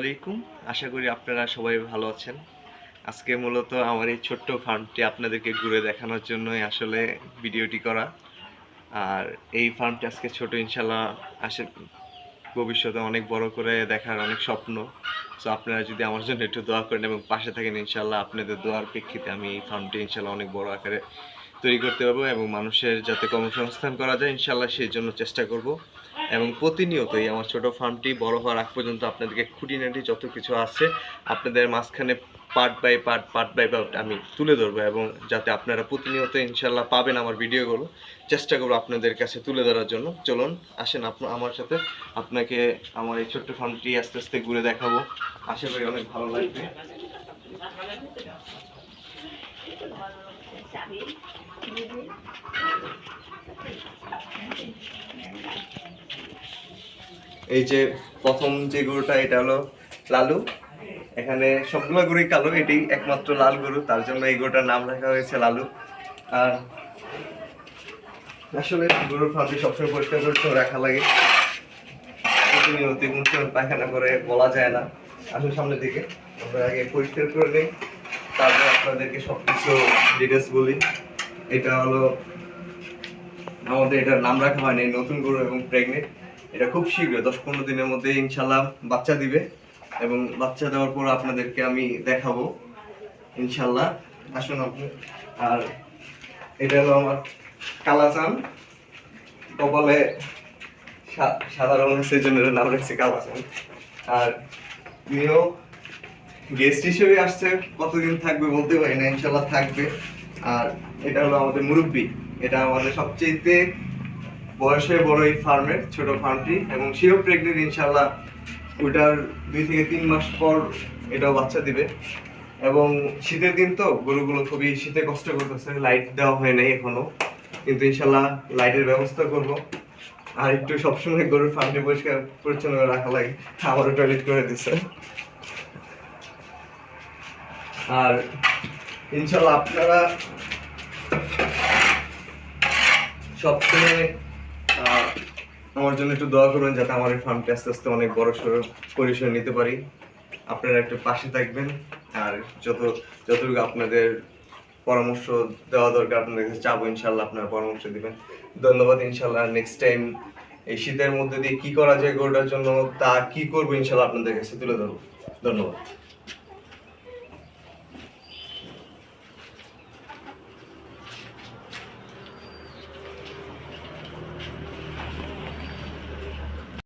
আলাইকুম। আশা করি আপনারা সবাই ভালো আছেন। আজকে মূলত আমার এই ছোট্ট ফার্মটি আপনাদেরকে ঘুরে দেখানোর জন্যই আসলে ভিডিওটি করা। আর এই ফার্মটি আজকে ছোট, ইনশাল্লাহ ভবিষ্যতে অনেক বড় করে দেখার অনেক স্বপ্ন। সো আপনারা যদি আমার জন্য একটু দোয়া করেন এবং পাশে থাকেন, ইনশাল্লাহ আপনাদের দোয়ার প্রেক্ষিতে আমি এই ফার্মটি ইনশাল্লাহ অনেক বড় আকারে তৈরি করতে পারবো এবং মানুষের যাতে কর্মসংস্থান করা যায় ইনশাল্লাহ সেই জন্য চেষ্টা করব। এবং প্রতিনিয়তই আমার ছোট ফার্মটি বড় হওয়ার আগ পর্যন্ত আপনাদেরকে খুঁটিনাটি যত কিছু আছে আপনাদের মাঝখানে পার্ট বাই পার্ট আমি তুলে ধরবো, এবং যাতে আপনারা প্রতিনিয়ত ইনশাল্লাহ পাবেন আমার ভিডিওগুলো। চেষ্টা করবো আপনাদের কাছে তুলে ধরার জন্য। চলুন আসেন আমার সাথে, আপনাকে আমার এই ছোট্ট ফার্মটি আস্তে আস্তে ঘুরে দেখাবো। আশা করি অনেক ভালো লাগবে। এই যে প্রথম যে গরুটা, এটা হলো লালু। এখানে সবগুলো গরুই কালো, এটি একমাত্র লাল গরু, তার জন্য এই গরুটার নাম রাখা হয়েছে লালু। আর আসলে গরুর ফার্মটি সবসময় পরিষ্কার পরিচ্ছন্ন রাখা লাগে, প্রতিনিয়ত পায়খানা করে বলা যায় না। আসলে সামনের দিকে আমরা আগে পরিষ্কার করে নিই, তারপর আপনাদেরকে সবকিছু ডিটেলস বলি। এটা হলো আমাদের, এটার নাম রাখা হয়নি, নতুন গরু এবং প্রেগনেন্ট। এটা খুব শীঘ্র 10-15 দিনের মধ্যে ইনশাল্লাহ বাচ্চা দিবে, এবং বাচ্চা দেওয়ার পর আপনাদেরকে আমি দেখাবো ইনশাল্লাহ। আসুন আপনি। আর এটা হলো আমার কালাচান, কপালে সাদা রঙ সেই জন্য নাম রাখছে কালাচান। আর তিনিও গেস্ট হিসেবে আসছে, কতদিন থাকবে বলতে পারি না, ইনশাল্লাহ থাকবে। আর এটা হলো আমাদের মুরব্বী, এটা আমাদের সবচেয়ে বয়সে বড় এই ফার্মের ছোট ফার্মটি, এবং সেও প্রেগনেন্ট ইনশাল্লাহ। ওইটার 2 থেকে 3 মাস পর এটাও বাচ্চা দিবে। এবং শীতের দিন তো গরুগুলো খুবই শীতে কষ্ট করতেছে, লাইট দেওয়া হয় নাই এখনো, কিন্তু ইনশাল্লাহ লাইটের ব্যবস্থা করব। আর একটু সবসময় গরুর ফার্মটি পরিষ্কার পরিচ্ছন্ন রাখা লাগে, আবারও টয়লেট করে দিচ্ছে। আর ইনশাল্লাহ আপনারা সবসময় আমার জন্য একটু দোয়া করবেন, যাতে আমার এই ফার্মটি আস্তে আস্তে অনেক বড় সড়ো পরিসর নিতে পারি। আপনারা একটু পাশে থাকবেন, আর যতটুকু আপনাদের পরামর্শ দেওয়া দরকার আপনাদের কাছে চাবো, ইনশাল্লাহ আপনারা পরামর্শ দিবেন। ধন্যবাদ। ইনশাল্লাহ নেক্সট টাইম এই শীতের মধ্যে দিয়ে কি করা যায় গরুটার জন্য, তা কি করবো ইনশাল্লাহ আপনাদের কাছে তুলে ধরবো। ধন্যবাদ।